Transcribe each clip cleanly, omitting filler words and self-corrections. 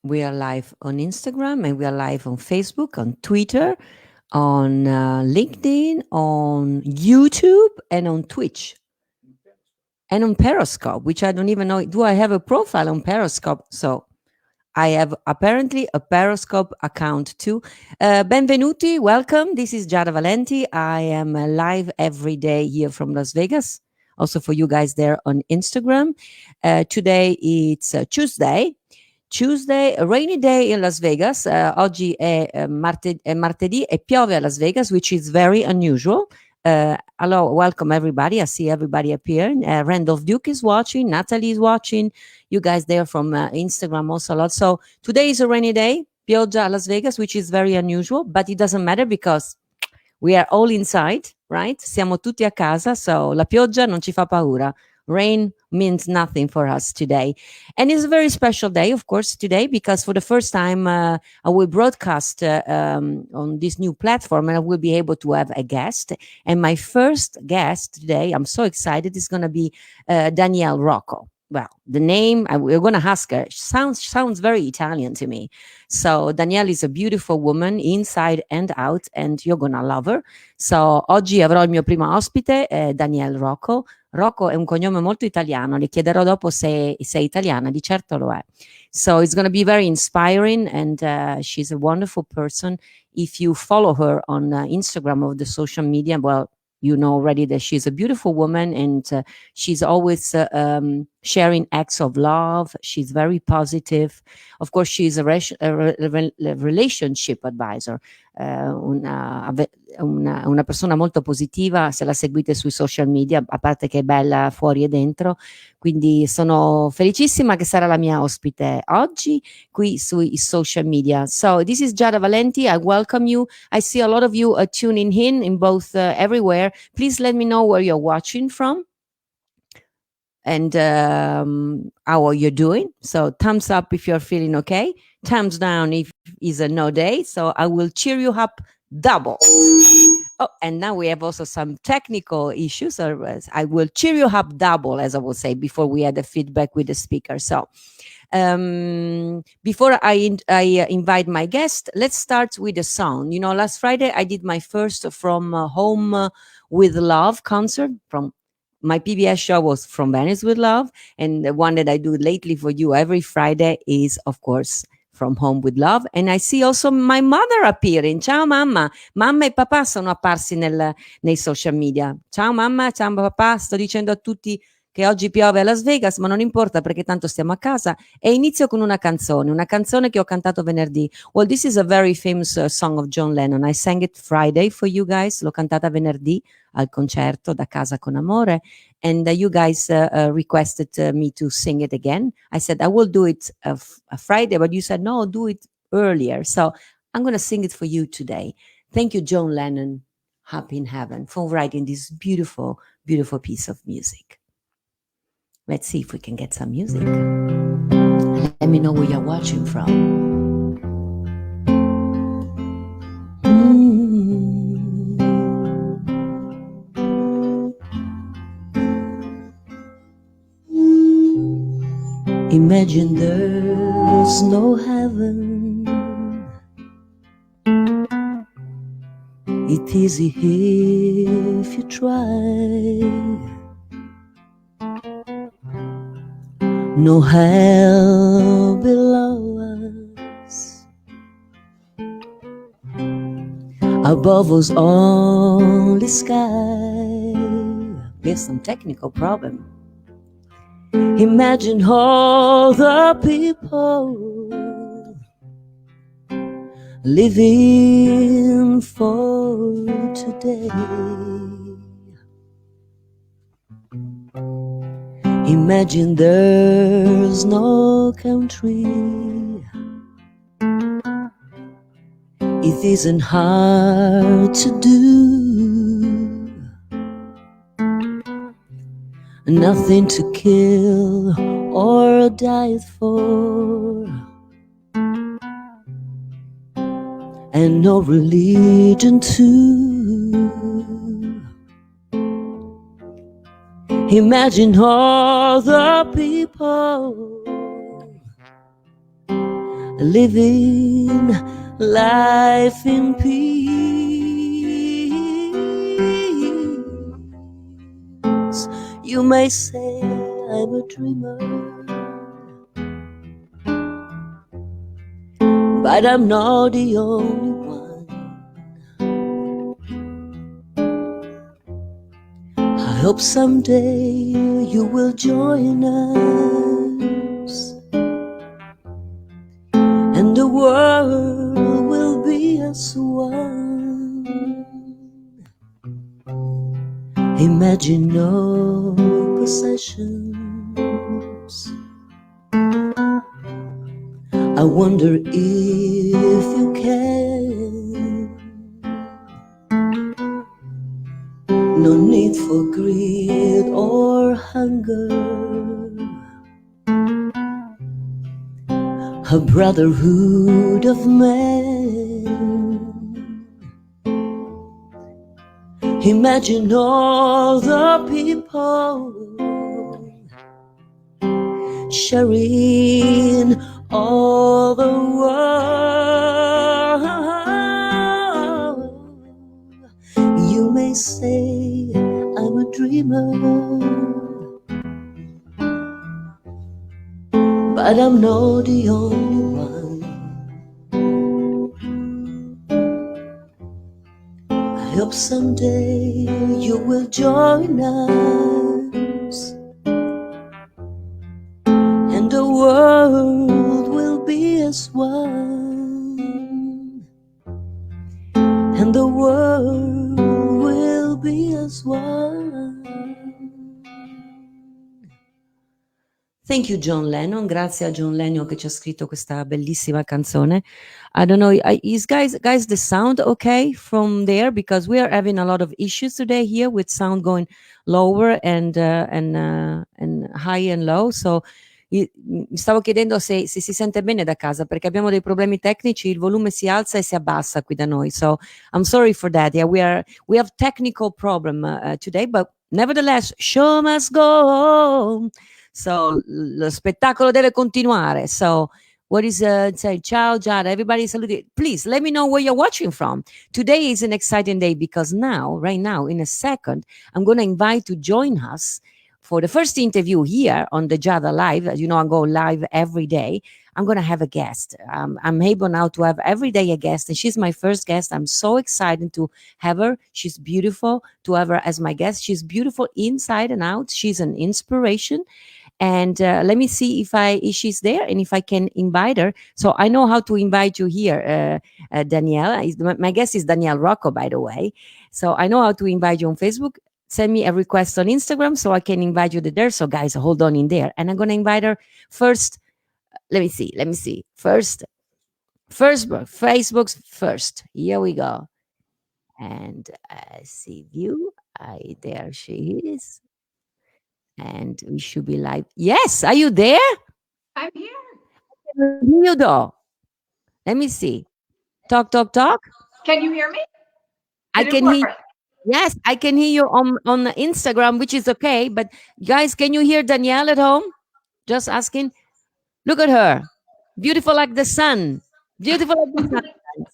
We are live on Instagram and we are live on Facebook, on Twitter, on LinkedIn, on YouTube, and on Twitch. And on Periscope, which I don't even know. Do I have a profile on Periscope? So I have apparently a Periscope account too. Benvenuti, welcome. This is Giada Valenti. I am live every day here from Las Vegas. Also for you guys there on Instagram. Today it's Tuesday, a rainy day in Las Vegas. Oggi è martedì e piove a Las Vegas, which is very unusual. Hello, welcome everybody. I see everybody appearing. Randolph Duke is watching. Natalie is watching. You guys there from Instagram also a lot. So today is a rainy day, pioggia a Las Vegas, which is very unusual, but it doesn't matter because we are all inside, right? Siamo tutti a casa, so la pioggia non ci fa paura. Rain means nothing for us today. And it's a very special day, of course, today, because for the first time, I will broadcast on this new platform and I will be able to have a guest. And my first guest today, I'm so excited, is going to be Danielle Rocco. Well, the name, we're going to ask her. Sounds very Italian to me. So Danielle is a beautiful woman inside and out, and you're going to love her. So oggi avrò il mio primo ospite, Danielle Rocco. Rocco è un cognome molto italiano, le chiederò dopo se è italiana, di certo lo è. So it's going to be very inspiring and she's a wonderful person. If you follow her on Instagram or the social media, well, you know already that she's a beautiful woman and she's always sharing acts of love. She's very positive. Of course, she's a relationship advisor, una persona molto positiva. Se la seguite sui social media, a parte che è bella fuori e dentro, quindi sono felicissima che sarà la mia ospite oggi qui sui social media. So this is Giada Valenti. I welcome you. I see a lot of you tuning in both everywhere. Please let me know where you're watching from and how are you doing. So thumbs up if you're feeling okay, thumbs down if it's a no day. So I will cheer you up double. Oh, and now we have also some technical issues. I will cheer you up double, as I will say, before we had the feedback with the speaker. So before I invite my guest, let's start with a song. You know, last Friday I did my first From Home with Love concert. From my PBS show was From Venice with Love, and the one that I do lately for you every Friday is, of course, From Home with Love. And I see also my mother appearing. Ciao mamma. Mamma e papà sono apparsi nei social media. Ciao mamma, ciao papà. Sto dicendo a tutti che oggi piove a Las Vegas, ma non importa perché tanto stiamo a casa. E inizio con una canzone che ho cantato venerdì. Well, this is a very famous song of John Lennon. I sang it Friday for you guys. L'ho cantata venerdì al concerto Da Casa con Amore. And you guys requested me to sing it again. I said, I will do it a Friday, but you said, no, do it earlier. So I'm going to sing it for you today. Thank you, John Lennon, Happy in Heaven, for writing this beautiful, beautiful piece of music. Let's see if we can get some music. Let me know where you're watching from. Imagine there's no heaven. It's easy if you try. No hell below us. Above us only sky. We have some technical problem. Imagine all the people living for today. Imagine there's no country. It isn't hard to do. Nothing to kill or die for, and no religion too. Imagine all the people living life in peace. You may say I'm a dreamer, but I'm not the only one. I hope someday you will join us, and the world will be as one. Imagine no possessions. I wonder if you can. No need for greed or hunger. A brotherhood of men. Imagine all the people sharing all the world. You may say I'm a dreamer, but I'm not the only one. I hope someday you will join us, and the world will be as one, and the world will be as one. Thank you John Lennon, grazie a John Lennon che ci ha scritto questa bellissima canzone. I don't know, is guys the sound okay from there? Because we are having a lot of issues today here with sound going lower and high and low. So mi stavo chiedendo se si sente bene da casa, perché abbiamo dei problemi tecnici, il volume si alza e si abbassa qui da noi. So I'm sorry for that. Yeah, we have technical problem today, but nevertheless, show must go on. So lo spettacolo deve continuare. So what is say ciao Giada, everybody salute. Please let me know where you're watching from. Today is an exciting day because right now in a second I'm going to invite to join us for the first interview here on the Giada Live. As you know, I go live every day. I'm going to have a guest. I'm able now to have every day a guest, and she's my first guest. I'm so excited to have her. She's beautiful to have her as my guest. She's beautiful inside and out. She's an inspiration. And let me see if she's there and if I can invite her. So I know how to invite you here, Danielle. My guest is Dani Rocco, by the way. So I know how to invite you on Facebook. Send me a request on Instagram so I can invite you there. So guys, hold on in there. And I'm going to invite her first. Let me see. First, Facebook's first. Here we go. And I see you. There she is. And we should be live. Yes, are you there? I'm here. You though. Let me see. Talk. Can you hear me? I can hear. Yes, I can hear you on the Instagram, which is okay. But guys, can you hear Danielle at home? Just asking. Look at her, beautiful like the sun. Beautiful like the sun.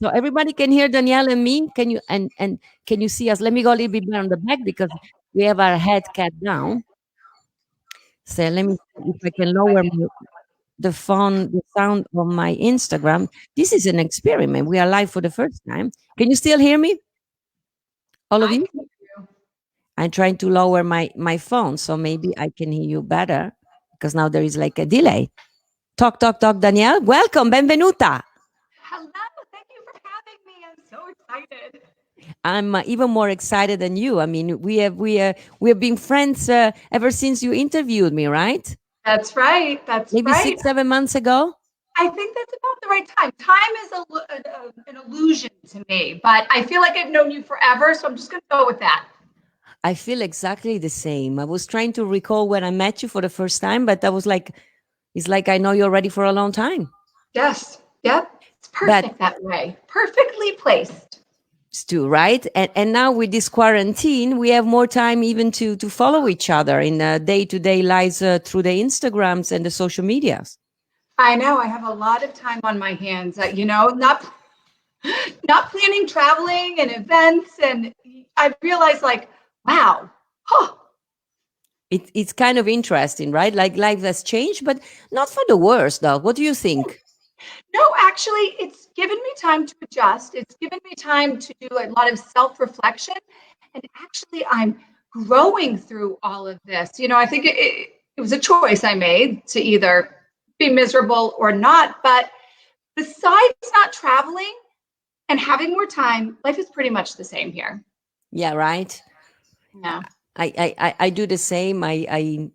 So everybody can hear Danielle and me. Can you and can you see us? Let me go a little bit more on the back because we have our head cat down. So let me see if I can lower the sound on my Instagram. This is an experiment. We are live for the first time. Can you still hear me? All of you? I'm trying to lower my phone, so maybe I can hear you better because now there is like a delay. Talk, Danielle. Welcome, benvenuta. Hello, thank you for having me. I'm so excited. I'm even more excited than you. I mean, we have been friends ever since you interviewed me, right? That's right. Maybe 6-7 months ago. I think that's about the right time. Time is an illusion to me, but I feel like I've known you forever, so I'm just going to go with that. I feel exactly the same. I was trying to recall when I met you for the first time, but that was like, it's like I know you already for a long time. Yes. Yep. It's perfect that way. Perfectly placed. It's true, right? And now with this quarantine, we have more time even to follow each other in day-to-day lives through the Instagrams and the social medias. I know I have a lot of time on my hands. Not planning traveling and events, and I realized like, wow, huh, It's kind of interesting, right? Like life has changed, but not for the worse, though. What do you think? no, actually, it's given me time to adjust. It's given me time to do a lot of self-reflection. And actually, I'm growing through all of this. I think it was a choice I made to either be miserable or not. But besides not traveling and having more time, life is pretty much the same here. Yeah, right. Yeah. I do the same. I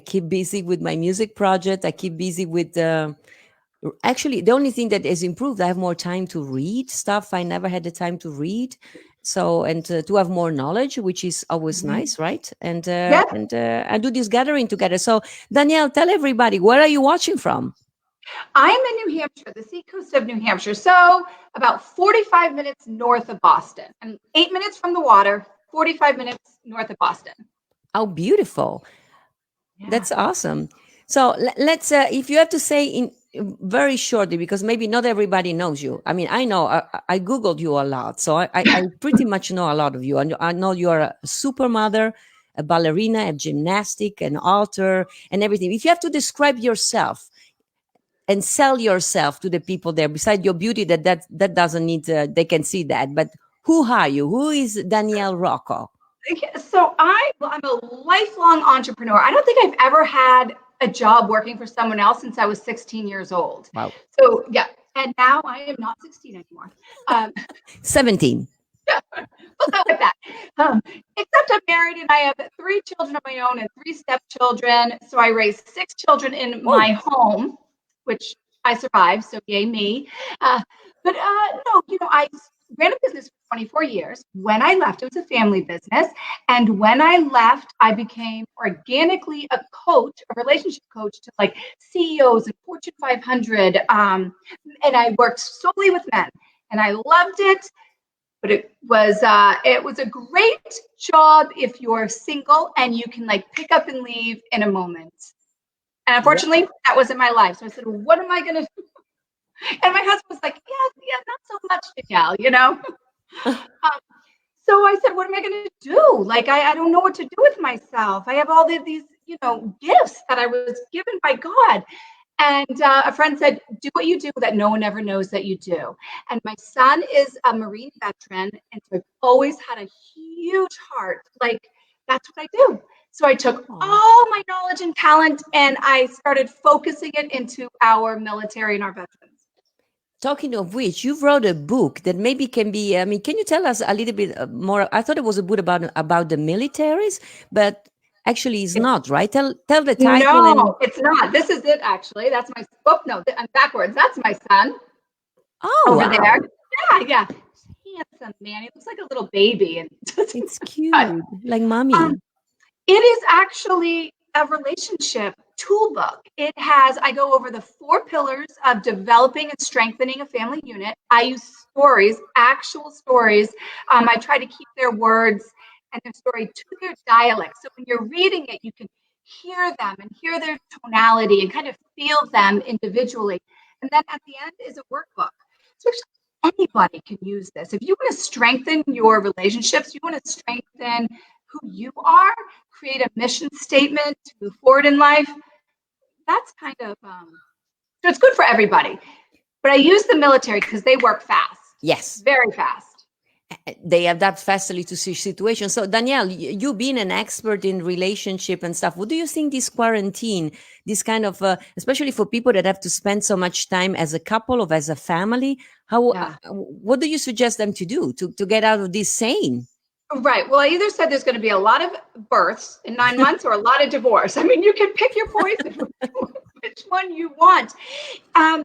keep busy with my music project. I keep busy with actually the only thing that has improved. I have more time to read stuff I never had the time to read. So and to have more knowledge, which is always Mhm. nice, right? Yeah. And I do this gathering together. So Danielle, tell everybody, where are you watching from? I'm in New Hampshire, the seacoast of New Hampshire. So about 45 minutes north of Boston. And 8 minutes from the water, 45 minutes north of Boston. How beautiful! Yeah. That's awesome. So let's, if you have to say in very shortly, because maybe not everybody knows you. I mean, I know I Googled you a lot. So I pretty much know a lot of you. I know you're a super mother, a ballerina, a gymnastic, an author, and everything. If you have to describe yourself and sell yourself to the people there, beside your beauty, that doesn't need, they can see that. But who are you? Who is Danielle Rocco? So I'm a lifelong entrepreneur. I don't think I've ever had a job working for someone else since I was 16 years old. Wow. So yeah, and now I am not 16 anymore. Um, 17. we'll go with that. Um, except I'm married and I have 3 children of my own and 3 stepchildren. So I raised 6 children in my Oh, home, which I survived. So yay me. But no, I ran a business for 24 years. When I left, it was a family business. And when I left, I became organically a coach, a relationship coach to like CEOs and Fortune 500. And I worked solely with men. And I loved it, but it was a great job if you're single and you can like pick up and leave in a moment. And yeah. unfortunately, that wasn't my life. So I said, well, what am I gonna do? And my husband was like, yeah, not so much, Danielle. Um, so I said, what am I gonna do? Like I don't know what to do with myself. I have all these gifts that I was given by God. And a friend said, do what you do that no one ever knows that you do. And my son is a Marine veteran. And so I've always had a huge heart. Like, that's what I do. So I took Oh. all my knowledge and talent and I started focusing it into our military and our veterans. Talking of which, you wrote a book that maybe can be. I mean, can you tell us a little bit more? I thought it was a book about the militaries, but actually, it's It's, not, right? Tell the title and. no, it's not. This is it, actually. That's my, oh, no, I'm backwards. That's my son Oh over there. wow, Yeah. Handsome man. He looks like a little baby. And it's but, cute, like um, mommy. it is actually a relationship toolbook. I go over the 4 pillars of developing and strengthening a family unit. I use stories, actual stories. I try to keep their words and their story to their dialect. So when you're reading it, you can hear them and hear their tonality and kind of feel them individually. And then at the end is a workbook. So actually anybody can use this. If you want to strengthen your relationships, you want to strengthen who you are, create a mission statement to move forward in life. That's kind of so it's good for everybody. But I use the military because they work fast, Yes, very fast. they adapt fastly to situations. So Danielle, you being an expert in relationship and stuff, what do you think this quarantine, this kind of, especially for people that have to spend so much time as a couple or as a family, how, Yeah. what do you suggest them to do to get out of this sane? Right. Well, I either said there's going to be a lot of births in 9 months or a lot of divorce. I mean, you can pick your poison, which one you want. Um,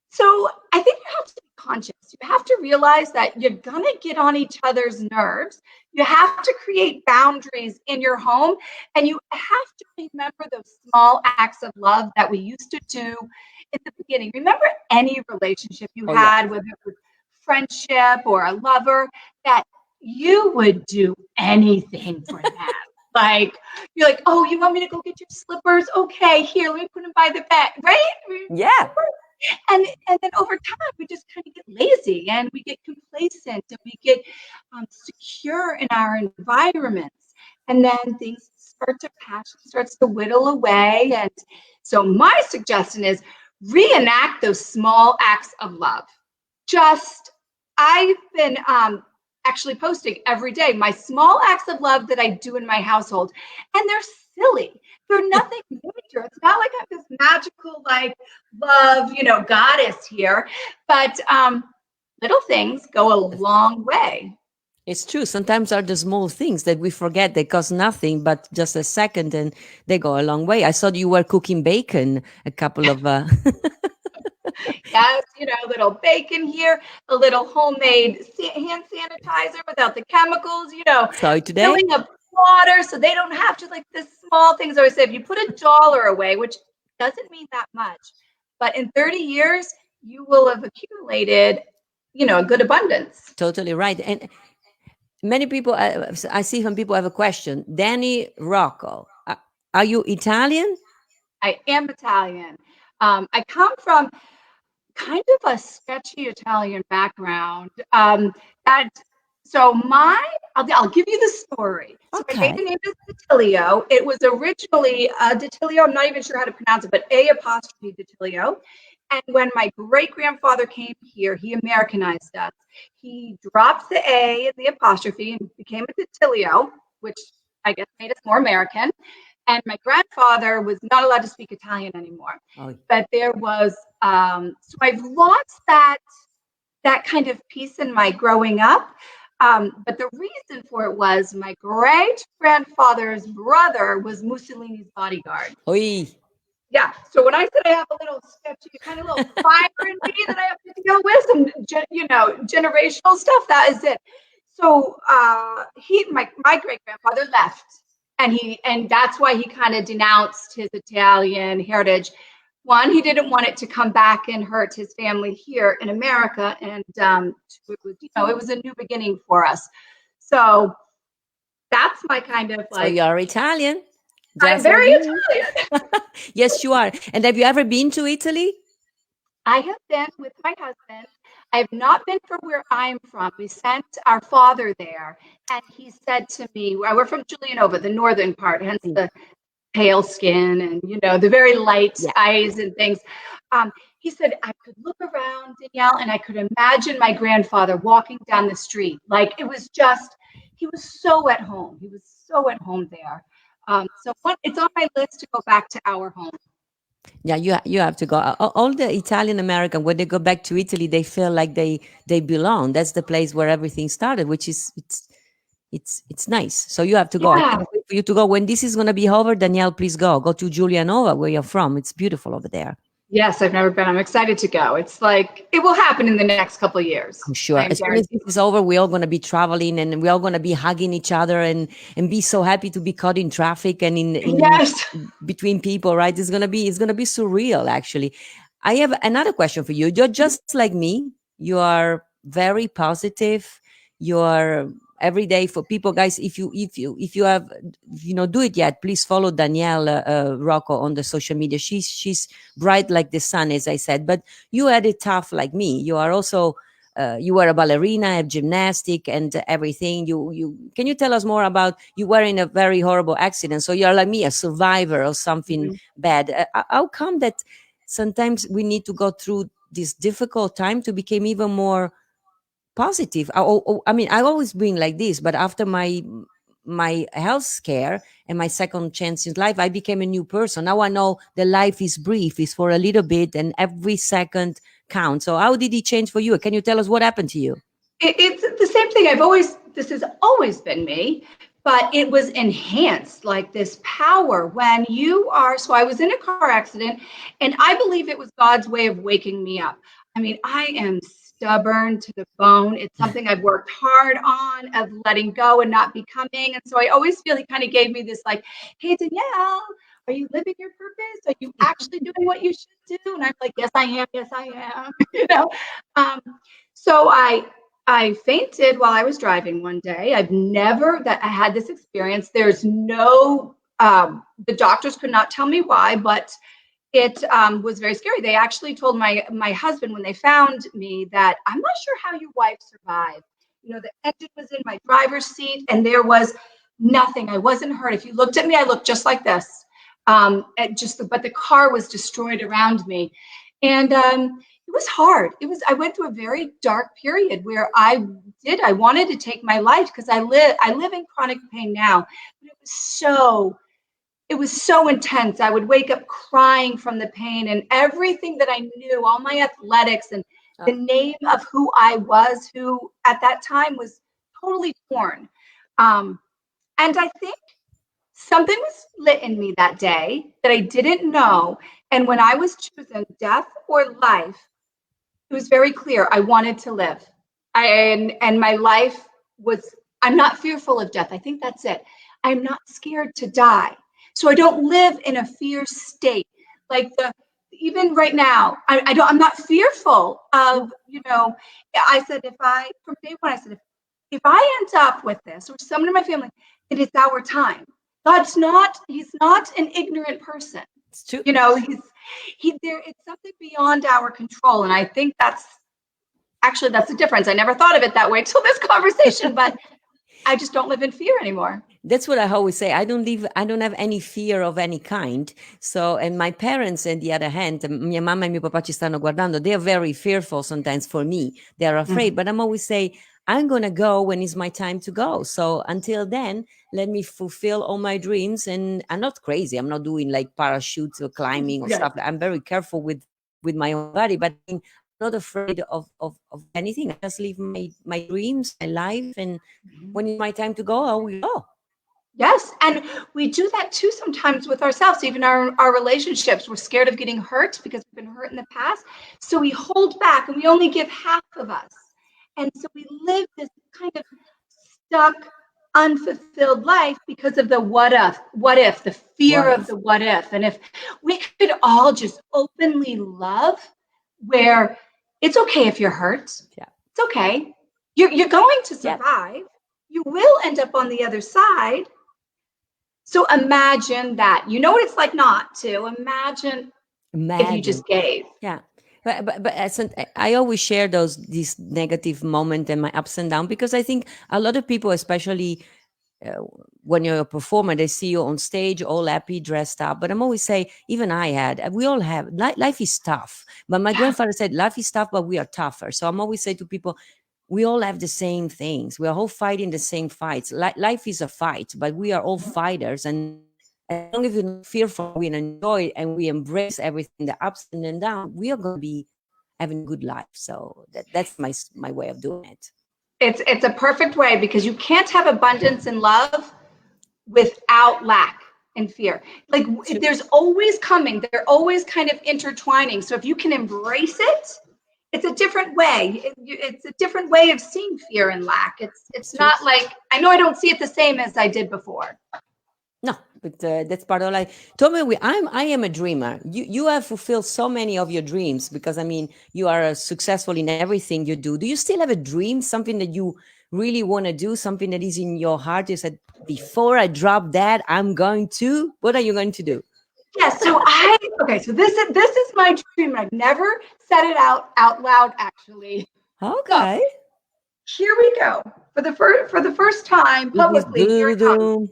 So I think you have to be conscious. You have to realize that you're going to get on each other's nerves. You have to create boundaries in your home. And you have to remember those small acts of love that we used to do in the beginning. Remember any relationship you Oh yeah. had, whether it was friendship or a lover, that you would do anything for that. Like, you're like, oh, you want me to go get your slippers? Okay, here, let me put them by the bed, right? Yeah. And then over time, we just kind of get lazy and we get complacent and we get secure in our environments. And then things start to passion starts to whittle away. And so my suggestion is reenact those small acts of love. Just, I've been actually posting every day my small acts of love that I do in my household. And they're silly. They're nothing major. It's not like I'm this magical, like, love, goddess here. But little things go a long way. It's true. Sometimes are the small things that we forget. They cost nothing, but just a second, and they go a long way. I saw you were cooking bacon a couple of. Yes, little bacon here, a little homemade hand sanitizer without the chemicals, Saw it today. filling up water so they don't have to, like, the small things. I always say, if you put $1 away, which doesn't mean that much, but in 30 years, you will have accumulated, a good abundance. Totally right. And many people, I see some people have a question. Dani Rocco, are you Italian? I am Italian. I come from kind of a sketchy Italian background. That so my I'll give you the story. So my Okay. maiden name is Detilio. It was originally Detilio. I'm not even sure how to pronounce it, but A' Detilio. And when my great grandfather came here, he Americanized us. He dropped the A and the apostrophe and became a Detilio, which I guess made us more American. And my grandfather was not allowed to speak Italian anymore. Oh, But there was, so I've lost that kind of piece in my growing up. But the reason for it was my great grandfather's brother was Mussolini's bodyguard. oi. Yeah. So when I said I have a little sketchy, kind of little fire in me that I have to deal with, some generational stuff, that is it. So my great grandfather left, and that's why he kind of denounced his Italian heritage. One, he didn't want it to come back and hurt his family here in America, and it was a new beginning for us. So that's my kind of, So like, you're Italian, I'm just like very me. Italian. Yes, you are. And have you ever been to Italy? I have been with my husband. I have not been from where I'm from. We sent our father there, and he said to me, we're from Giulianova, the northern part, hence the pale skin and, the very light Yeah. eyes and things. He said, I could look around, Danielle, and I could imagine my grandfather walking down the street. Like, it was just, he was so at home. He was so at home there. It's on my list to go back to our home. Yeah, you have to go. All the Italian American, when they go back to Italy, they feel like they belong. That's the place where everything started, which is it's nice. So you have to go. I Yeah. can't wait for you to go. When this is going to be over, Danielle, please go. Go to Giulianova, where you're from. It's beautiful over there. Yes, I've never been. I'm excited to go. It's like, it will happen in the next couple of years. I'm sure. I'm As soon as guaranteed. this is over, we're all going to be traveling and we're all going to be hugging each other and be so happy to be caught in traffic and in Yes. between people, right? It's gonna be surreal, actually. I have another question for you. You're just like me. You are very positive. You are every day for people, guys. If you have do it yet, please follow Danielle Rocco on the social media. She's bright like the sun, as I said. But you had it tough like me. You are also you were a ballerina, have gymnastic and everything. You can you tell us more about you were in a very horrible accident, so you're like me, a survivor of something Mhm. bad. How come that sometimes we need to go through this difficult time to become even more positive? I mean, I've always been like this, but after my health scare and my second chance in life, I became a new person. Now I know that life is brief, is for a little bit, and every second counts. So how did it change for you? Can you tell us what happened to you? It's the same thing. This has always been me, but it was enhanced, like this power when you are. So I was in a car accident, and I believe it was God's way of waking me up. I mean, I am stubborn to the bone. It's something I've worked hard on, of letting go and not becoming. And so I always feel he kind of gave me this, like, hey, Danielle, are you living your purpose? Are you actually doing what you should do? And I'm like, yes, I am. Yes, I am. Um, so I fainted while I was driving one day. I've never that I had this experience. There's no the doctors could not tell me why, but it was very scary. They actually told my husband when they found me that I'm not sure how your wife survived. The engine was in my driver's seat, and there was nothing. I wasn't hurt. If you looked at me, I looked just like this. But the car was destroyed around me, and it was hard. I went through a very dark period where I wanted to take my life because I live in chronic pain now. But it was so intense. I would wake up crying from the pain, and everything that I knew, all my athletics and the name of who I was, who at that time was totally torn. And I think something was lit in me that day that I didn't know. And when I was choosing death or life, it was very clear I wanted to live. And my life was, I'm not fearful of death. I think that's it. I'm not scared to die. So I don't live in a fear state. Even right now, I'm not fearful of, I said, from day one, I said, if I end up with this or someone in my family, then it's our time. He's not an ignorant person. It's true. It's something beyond our control. And I think that's the difference. I never thought of it that way till this conversation, but I just don't live in fear anymore. That's what I always say. I don't have any fear of any kind. So, and my parents, on the other hand, mia mamma e mio papà ci stanno guardando, they are very fearful sometimes for me. They are afraid, but I'm always say, I'm going to go when it's my time to go. So until then, let me fulfill all my dreams. And I'm not crazy. I'm not doing like parachutes or climbing or stuff. I'm very careful with my own body, but I'm not afraid of anything. I just live my dreams, my life. And when it's my time to go, I will go. Yes. And we do that too sometimes with ourselves, even our relationships. We're scared of getting hurt because we've been hurt in the past. So we hold back and we only give half of us. And so we live this kind of stuck, unfulfilled life because of the what if, the fear of the what if. And if we could all just openly love where it's okay if you're hurt. Yeah. It's okay. You're going to survive. Yeah. You will end up on the other side. So imagine that. You know what it's like not to. Imagine if you just gave. Yeah. But I always share these negative moments and my ups and downs because I think a lot of people, especially when you're a performer, they see you on stage all happy, dressed up. But I'm always say, even we all have, life is tough. But my grandfather said, life is tough, but we are tougher. So I'm always say to people, we all have the same things. We are all fighting the same fights. Life is a fight, but we are all fighters. And as long as we're not fearful, we enjoy and we embrace everything, the ups and the downs, we are going to be having a good life. So that's my way of doing it. It's a perfect way because you can't have abundance and love without lack and fear. Like there's always coming, they're always kind of intertwining. So if you can embrace it, it's a different way. It's a different way of seeing fear and lack. It's not like, I know I don't see it the same as I did before. No, but that's part of life. Tome, I am a dreamer. You have fulfilled so many of your dreams because, I mean, you are successful in everything you do. Do you still have a dream, something that you really want to do, something that is in your heart? You said, before I drop that, I'm going to. What are you going to do? Yeah, so this is my dream. I've never said it out loud, actually. Okay. So, here we go. For the first time publicly, here it comes.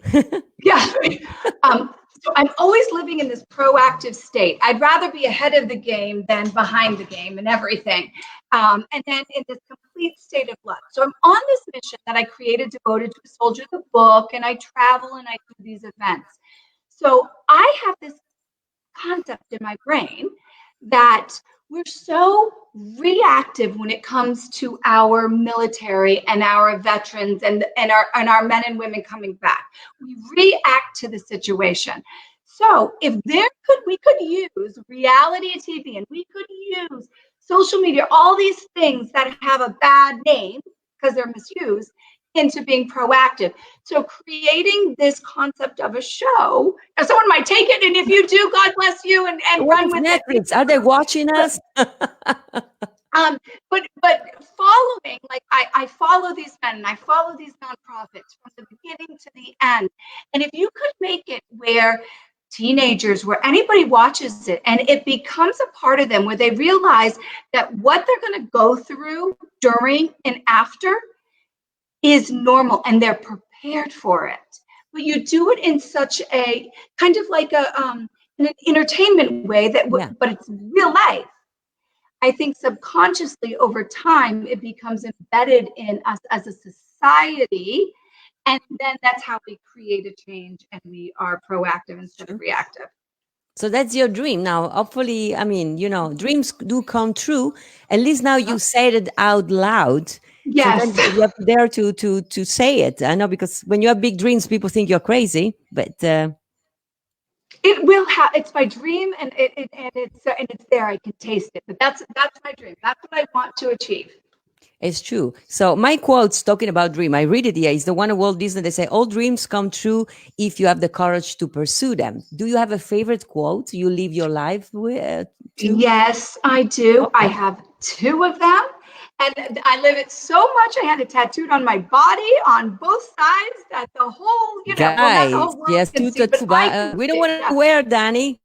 Yeah. So I'm always living in this proactive state. I'd rather be ahead of the game than behind the game and everything. And then in this complete state of love. So I'm on this mission that I created devoted to a soldier of the book, and I travel and I do these events. So I have this concept in my brain that we're so reactive when it comes to our military and our veterans and our men and women coming back. We react to the situation. So if we could use reality TV and we could use social media, all these things that have a bad name because they're misused, into being proactive. So creating this concept of a show, now someone might take it, and if you do, God bless you, and run with Netflix? it. Are they watching us? But following, like I follow these men and I follow these nonprofits from the beginning to the end. And if you could make it where teenagers, where anybody watches it and it becomes a part of them, where they realize that what they're going to go through during and after is normal and they're prepared for it. But you do it in such a kind of like an entertainment way that, but it's real life. I think subconsciously over time, it becomes embedded in us as a society. And then that's how we create a change and we are proactive instead of reactive. So that's your dream. Now, hopefully, I mean, dreams do come true. At least now you said it out loud. Yes. Sometimes you have to dare to say it. I know, because when you have big dreams, people think you're crazy, but it will have. It's my dream, and it's there. I can taste it. But that's my dream. That's what I want to achieve. It's true. So my quotes talking about dream, I read it here. It's the one of Walt Disney. They say, all dreams come true if you have the courage to pursue them. Do you have a favorite quote you live your life with? Yes, I do. I have two of them. And I live it so much. I had it tattooed on my body on both sides that the whole, Guys, not the whole world yes, can see, but we don't want to wear, Dani.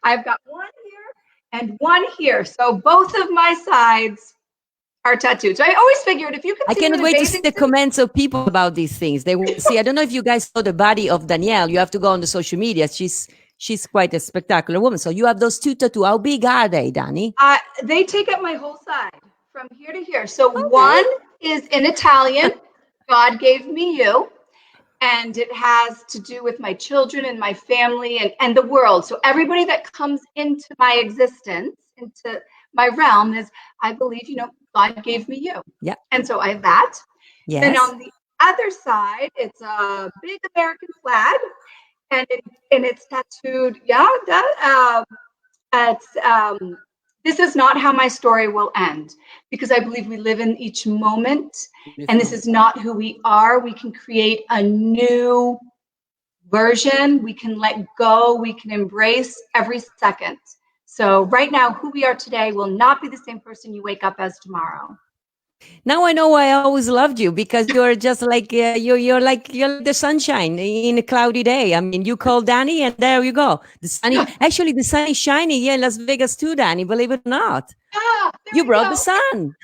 I've got one here and one here. So both of my sides are tattooed. So I always figured if you could see, I can't wait to see the comments of people about these things. They will see. I don't know if you guys saw the body of Danielle. You have to go on the social media. She's quite a spectacular woman. So you have those two tattoos. How big are they, Dani? They take up my whole side from here to here. So one is in Italian, God gave me you. And it has to do with my children and my family and the world. So everybody that comes into my existence, into my realm, is, I believe, God gave me you. Yeah. And so I have that. Yes. And on the other side, it's a big American flag, and it's tattooed. Yeah, this is not how my story will end, because I believe we live in each moment. And this is not who we are. We can create a new version. We can let go. We can embrace every second. So right now, who we are today will not be the same person you wake up as tomorrow. Now I know why I always loved you, because you're just like you're like the sunshine in a cloudy day. I mean, you call Dani, and there you go. The sun is shining here in Las Vegas too, Dani. Believe it or not, you brought the sun.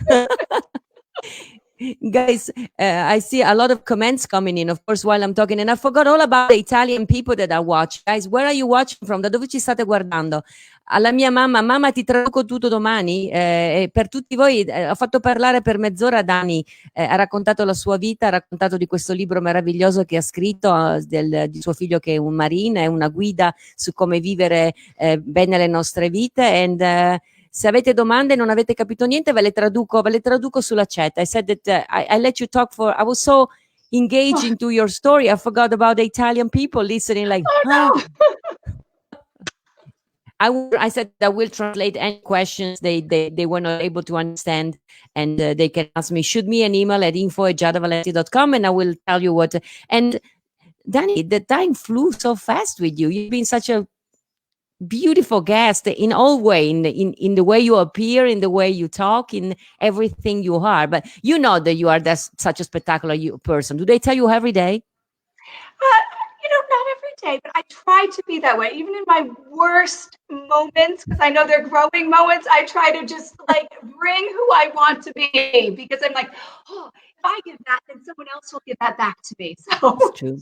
Guys, I see a lot of comments coming in, of course, while I'm talking, and I forgot all about the Italian people that are watching. Guys, where are you watching from? Da dove ci state guardando? Alla mia mamma ti traduco tutto domani. Per tutti voi, ho fatto parlare per mezz'ora Dani, ha raccontato la sua vita, ha raccontato di questo libro meraviglioso che ha scritto, di suo figlio che è un marine, è una guida su come vivere bene le nostre vite. And se avete domande e non avete capito niente, ve le traduco sulla chat. I said that I let you talk for, I was so engaged into your story, I forgot about the Italian people listening like, no. I said I will translate any questions they were not able to understand, and they can ask me. Shoot me an email at info@giadavalenti.com, and I will tell you what. And Dani, the time flew so fast with you. You've been such a beautiful guest in all way, in the way you appear, in the way you talk, in everything you are. But you know that you are such a spectacular person. Do they tell you every day? Not every day, but I try to be that way. Even in my worst moments, because I know they're growing moments, I try to just like bring who I want to be, because I'm like, oh, if I give that, then someone else will give that back to me. So it's true.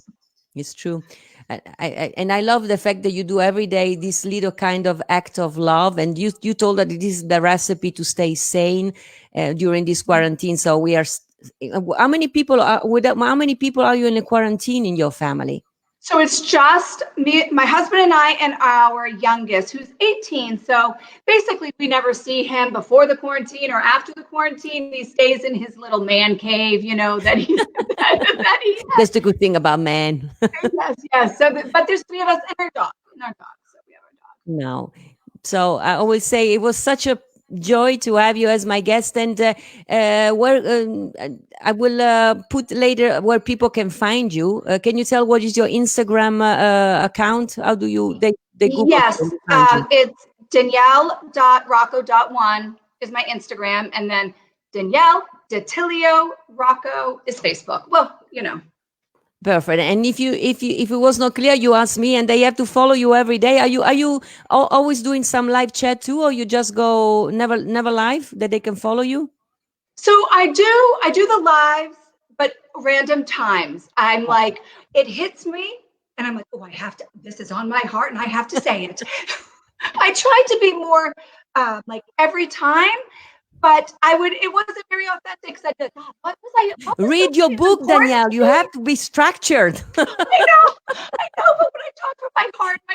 It's true. And I love the fact that you do every day this little kind of act of love. And you told that it is the recipe to stay sane during this quarantine. So we are. How many people are you in a quarantine in your family? So it's just me, my husband and I, and our youngest, who's 18. So basically, we never see him before the quarantine or after the quarantine. He stays in his little man cave, that he has. That's the good thing about man. Yes. So, but there's three of us and our dog. So we have our dog. No. So I always say it was such a joy to have you as my guest, and I will put later where people can find you. Can you tell what is your Instagram account? How do you they Google? Yes, it's Danielle.Rocco.1, is my Instagram, and then Danielle Detilio Rocco is Facebook. Well, Perfect. And if it was not clear, you ask me, and they have to follow you every day. Are you always doing some live chat too, or you just go never live that they can follow you? So I do the lives, but random times. I'm like, it hits me, and I'm like, oh, I have to. This is on my heart, and I have to say it. I try to be more like every time, but it wasn't very authentic. Because I did, God, what was Read so your book, important Danielle. to You me? have to be structured. I know, but when I talk from my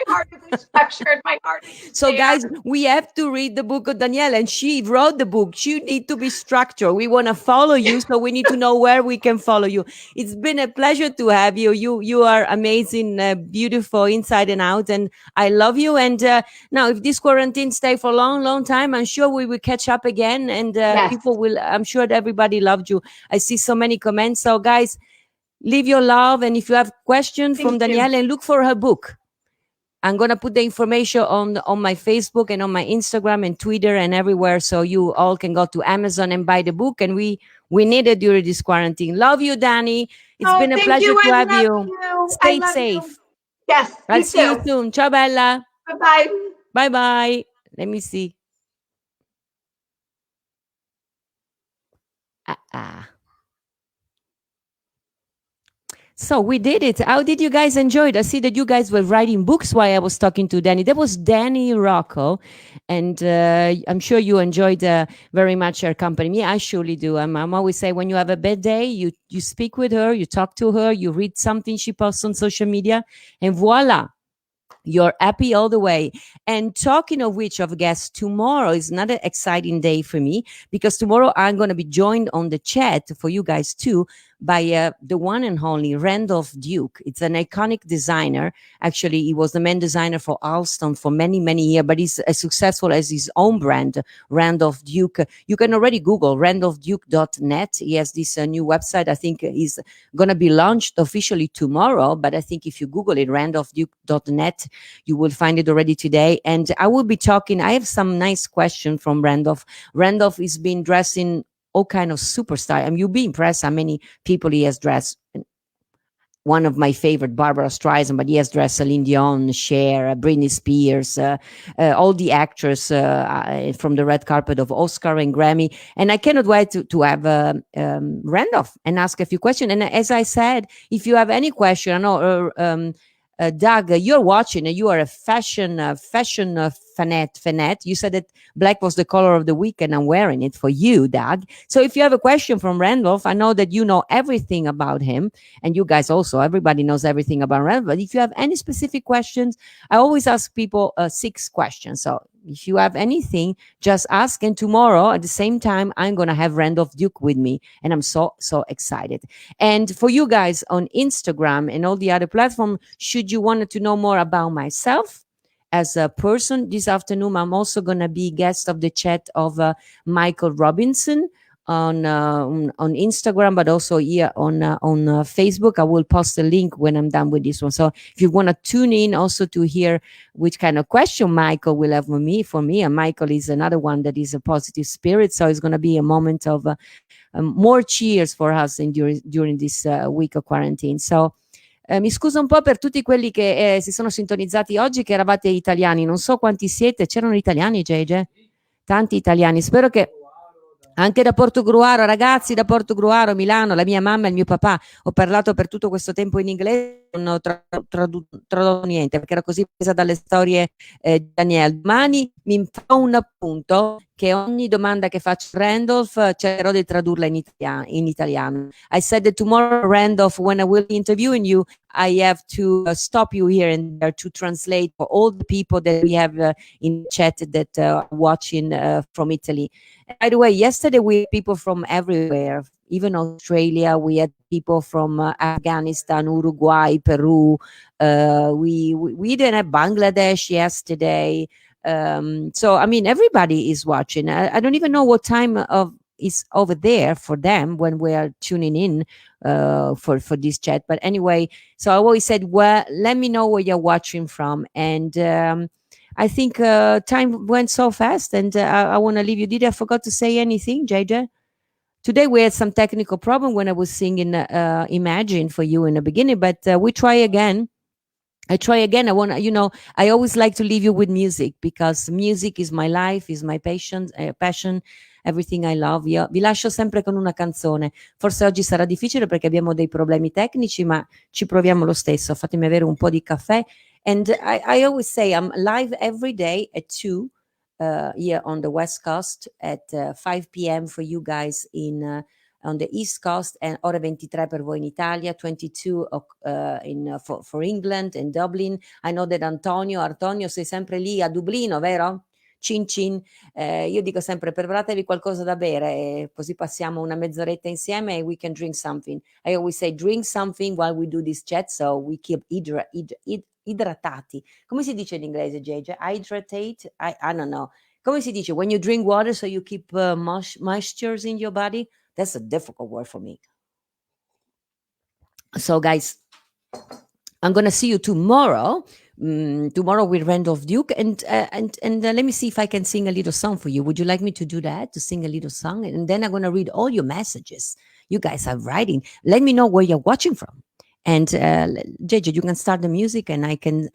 heart isn't structured. My heart isn't So, there. guys, we have to read the book of Danielle, and she wrote the book. She need to be structured. We want to follow you, so we need to know where we can follow you. It's been a pleasure to have you. You are amazing, beautiful inside and out, and I love you. And now, if this quarantine stay for a long time, I'm sure we will catch up again, and Yes, people will. I'm sure that everybody loved you. I see so many comments. So, guys, leave your love, and if you have questions from thank you. Danielle, and look for her book. I'm gonna put the information on my Facebook and on my Instagram and Twitter and everywhere, so you all can go to Amazon and buy the book. And we need it during this quarantine. Love you, Danny. It's Oh, been a thank pleasure you. to I have love you. you. I Stay love you. safe. Yes, I'll you see you too. soon. Ciao, Bella. Bye bye. Bye bye. Let me see. Ah. So we did it. How did you guys enjoy it? I see that you guys were writing books while I was talking to Danny. That was Dani Rocco, and I'm sure you enjoyed very much her company. Me, I surely do. I'm always say when you have a bad day, you speak with her, you talk to her, you read something she posts on social media, and voila, you're happy all the way. And talking of which, of guests, tomorrow is another exciting day for me, because tomorrow I'm going to be joined on the chat for you guys too by the one and only Randolph Duke. It's an iconic designer. Actually, he was the main designer for Alstom for many years, but he's as successful as his own brand, Randolph Duke. You can already Google randolphduke.net. He has this new website. I think he's going to be launched officially tomorrow, but I think if you Google it, randolphduke.net, you will find it already today. And I will be talking. I have some nice questions from Randolph. Randolph is being dressed in all kind of superstar. I mean, you'll be impressed how many people he has dressed. One of my favorite, Barbara Streisand, but he has dressed Celine Dion, Cher, Britney Spears, all the actors from the red carpet of Oscar and Grammy. And I cannot wait to have Randolph and ask a few questions. And as I said, if you have any question, I know Doug, you're watching, and you are a fashion fanet. You said that black was the color of the week, and I'm wearing it for you, Doug. So if you have a question from Randolph, I know that you know everything about him, and you guys also, everybody knows everything about Randolph. But if you have any specific questions, I always ask people 6 questions. So if you have anything, just ask. And tomorrow at the same time, I'm going to have Randolph Duke with me. And I'm so excited. And for you guys on Instagram and all the other platforms, should you want to know more about myself as a person, this afternoon, I'm also going to be guest of the chat of Michael Robinson on Instagram, but also here on Facebook. I will post a link when I'm done with this one. So if you want to tune in also to hear which kind of question Michael will have for me, and Michael is another one that is a positive spirit. So it's going to be a moment of more cheers for us during this week of quarantine. So mi scuso un po' per tutti quelli che si sono sintonizzati oggi, che eravate italiani. Non so quanti siete. C'erano italiani, JJ? Tanti italiani. Spero che anche da Portogruaro, ragazzi, da Portogruaro, Milano, la mia mamma e il mio papà. Ho parlato per tutto questo tempo in inglese, non ho tradotto niente, perché ero così presa dalle storie di Daniel. Domani mi fa un appunto che ogni domanda che faccio a Randolph cercherò di tradurla in italiano. I said that tomorrow, Randolph, when I will be interviewing you, I have to stop you here and there to translate for all the people that we have in chat that are watching from Italy. And by the way, yesterday we had people from everywhere, even Australia. We had people from Afghanistan, Uruguay, Peru. We didn't have Bangladesh yesterday. So I mean, everybody is watching. I don't even know what time is over there for them when we are tuning in for this chat. But anyway, so I always said, well, let me know where you're watching from. And I think time went so fast, and I want to leave you. Did I forgot to say anything, JJ? Today we had some technical problem when I was singing Imagine for you in the beginning, but we try again. I try again. I want to, I always like to leave you with music because music is my life, is my passion, everything I love. Io vi lascio sempre con una canzone. Forse oggi sarà difficile perché abbiamo dei problemi tecnici, ma ci proviamo lo stesso. Fatemi avere un po' di caffè. And I always say I'm live every day at 2 here on the West Coast, at 5 p.m. for you guys on the East Coast, and ore 23 per voi in Italia, 22 for England and Dublin. I know that Antonio, sei sempre lì a Dublino, vero? Cin cin. Io dico sempre preparatevi qualcosa da bere, così passiamo una mezz'oretta insieme e we can drink something. I always say drink something while we do this chat, so we keep idratati. Come si dice in inglese, JJ? Hydratate? I don't know. Come si dice? When you drink water, so you keep moistures in your body? That's a difficult word for me. So, guys, I'm gonna see you tomorrow. Tomorrow with Randolph Duke, and let me see if I can sing a little song for you. Would you like me to do that? To sing a little song, and then I'm gonna read all your messages you guys are writing. Let me know where you're watching from, and JJ, you can start the music, and I can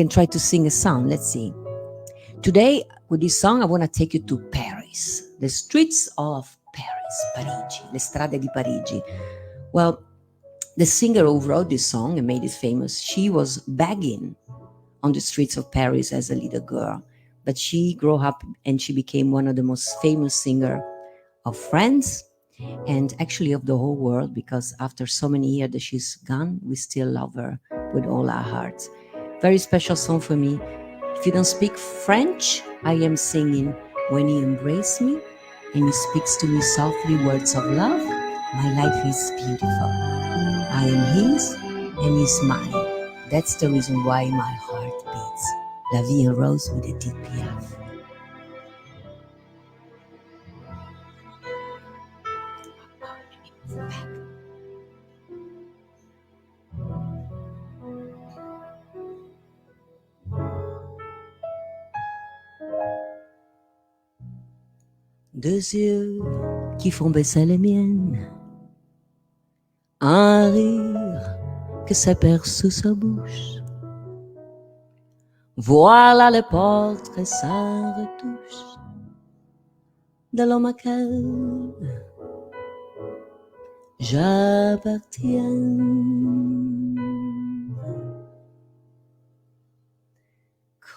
try to sing a song. Let's see. Today, with this song, I want to take you to Paris, the streets of Paris, Parigi, le strade di Parigi. Well, the singer who wrote this song and made it famous, she was begging on the streets of Paris as a little girl, but she grew up and she became one of the most famous singers of France and actually of the whole world, because after so many years that she's gone, we still love her with all our hearts. Very special song for me. If you don't speak French, I am singing When He Embraced Me and He speaks to me softly words of love. My life is beautiful. I am His and He's mine. That's the reason why my heart beats. La vie en rose with Edith Piaf. Deux yeux qui font baisser les miennes, un rire que s'aperce sous sa bouche. Voilà le portrait sans retouche de l'homme auquel j'appartiens.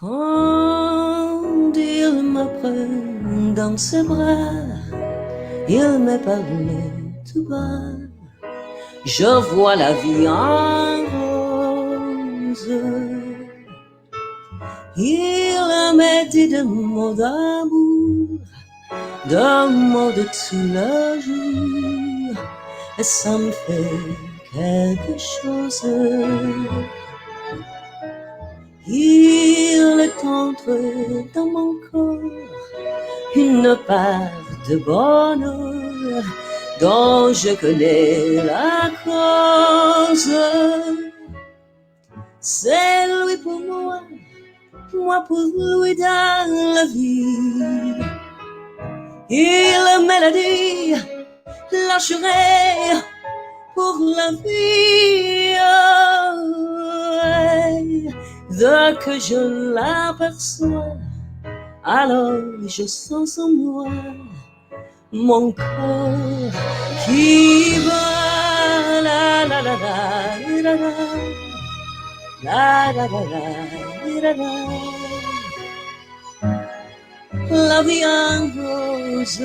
Quand il me prend dans ses bras, il me parle tout bas. Je vois la vie en rose. Il me dit des mots d'amour, des mots de tout le jour, et ça me fait quelque chose. Il est entré dans mon corps une part de bonheur dont je connais la cause. C'est lui pour moi, moi pour lui dans la vie. Il me l'a dit, lâcherai pour la vie. Dès que je l'aperçois, alors je sens en moi mon corps qui bat. La la la la la la. La la la la la la. La vie en rose.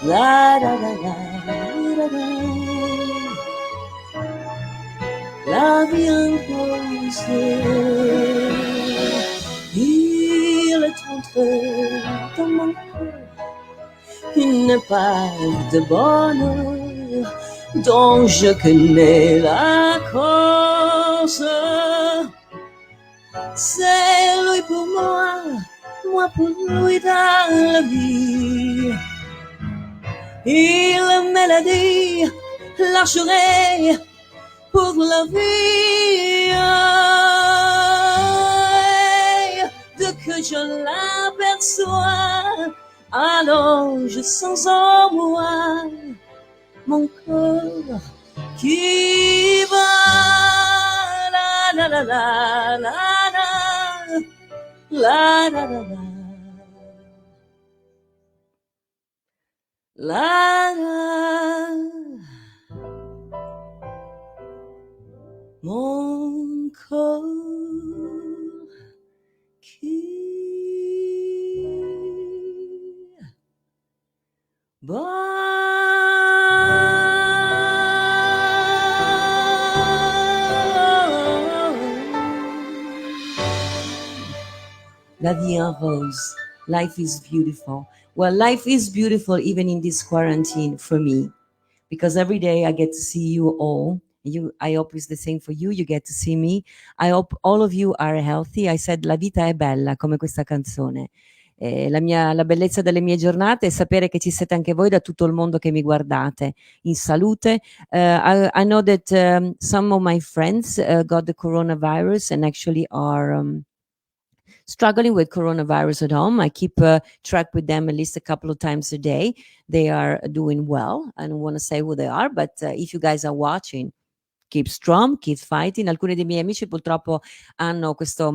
La la la la la la. La vie en rose. Il est entré dans mon cœur une part de bonheur dont je connais la cause. C'est lui pour moi, moi pour lui dans la vie. Il me l'a dit, lâcherai pour la vie. Dès que je l'aperçois, alors je sens en moi mon corps qui bat. La la la la la la la la la la la. Mon corps qui La vie en rose. Life is beautiful. Well, life is beautiful even in this quarantine for me, because every day I get to see you all. I hope it's the same for you. You get to see me. I hope all of you are healthy. I said la vita è bella, come questa canzone. La bellezza delle mie giornate è sapere che ci siete anche voi da tutto il mondo che mi guardate in salute. I know that some of my friends got the coronavirus and actually are struggling with coronavirus at home. I keep track with them at least a couple of times a day. They are doing well. I don't want to say who they are, but if you guys are watching, keep strong, keep fighting. Alcuni dei miei amici purtroppo hanno questo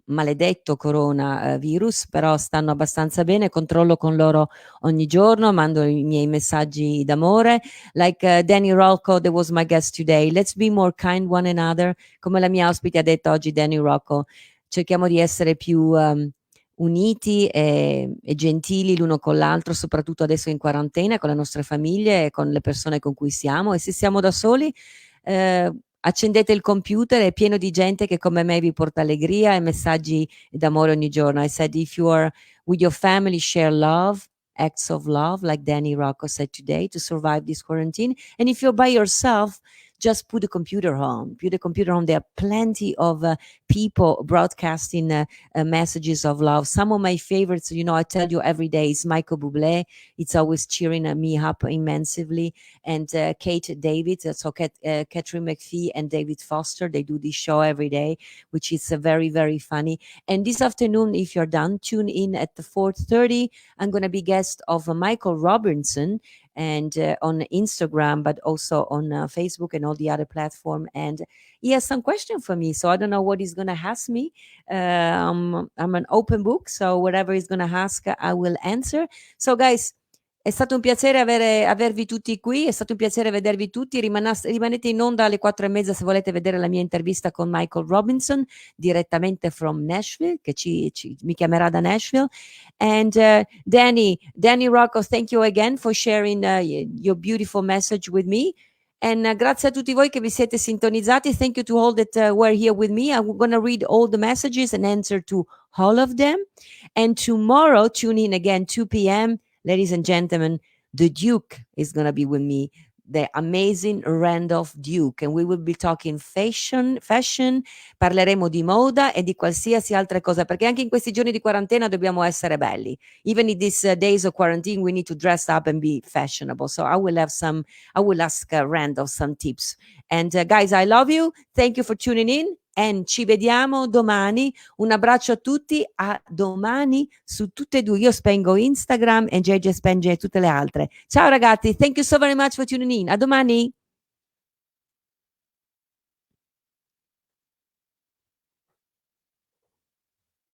maledetto coronavirus, però stanno abbastanza bene, controllo con loro ogni giorno, mando i miei messaggi d'amore. Like Dani Rocco, that was my guest today. Let's be more kind one another. Come la mia ospite ha detto oggi, Dani Rocco, cerchiamo di essere più uniti e gentili l'uno con l'altro, soprattutto adesso in quarantena, con le nostre famiglie e con le persone con cui siamo. E se siamo da soli, accendete il computer, è pieno di gente che come me vi porta allegria e messaggi d'amore ogni giorno. I said, if you are with your family, share love, acts of love, like Dani Rocco said today, to survive this quarantine. And if you're by yourself, just put the computer home. Put the computer home. There are plenty of people broadcasting messages of love. Some of my favorites, you know, I tell you every day, is Michael Bublé. It's always cheering me up immensely. And Kate David, so Catherine McPhee and David Foster, they do this show every day, which is very, very funny. And this afternoon, if you're done, tune in at the 4:30. I'm going to be guest of Michael Robinson, and on Instagram, but also on Facebook and all the other platform. And he has some question for me, so I don't know what he's gonna ask me. I'm an open book, so whatever he's gonna ask, I will answer. So guys, è stato un piacere avervi tutti qui, è stato un piacere vedervi tutti. Rimanete in onda alle 4:30 se volete vedere la mia intervista con Michael Robinson direttamente from Nashville, che mi chiamerà da Nashville. And Dani Rocco, thank you again for sharing your beautiful message with me. And grazie a tutti voi che vi siete sintonizzati. Thank you to all that were here with me. I'm going to read all the messages and answer to all of them. And tomorrow, tune in again, 2 p.m., ladies and gentlemen, the Duke is going to be with me, the amazing Randolph Duke, and we will be talking fashion, parleremo di moda e di qualsiasi altra cosa, perché anche in questi giorni di quarantena dobbiamo essere belli. Even in these days of quarantine, we need to dress up and be fashionable. So I will ask Randolph some tips. And guys, I love you. Thank you for tuning in. E ci vediamo domani. Un abbraccio a tutti, a domani su tutte e due. Io spengo Instagram e JJ spenge tutte le altre. Ciao ragazzi, thank you so very much for tuning in. A domani.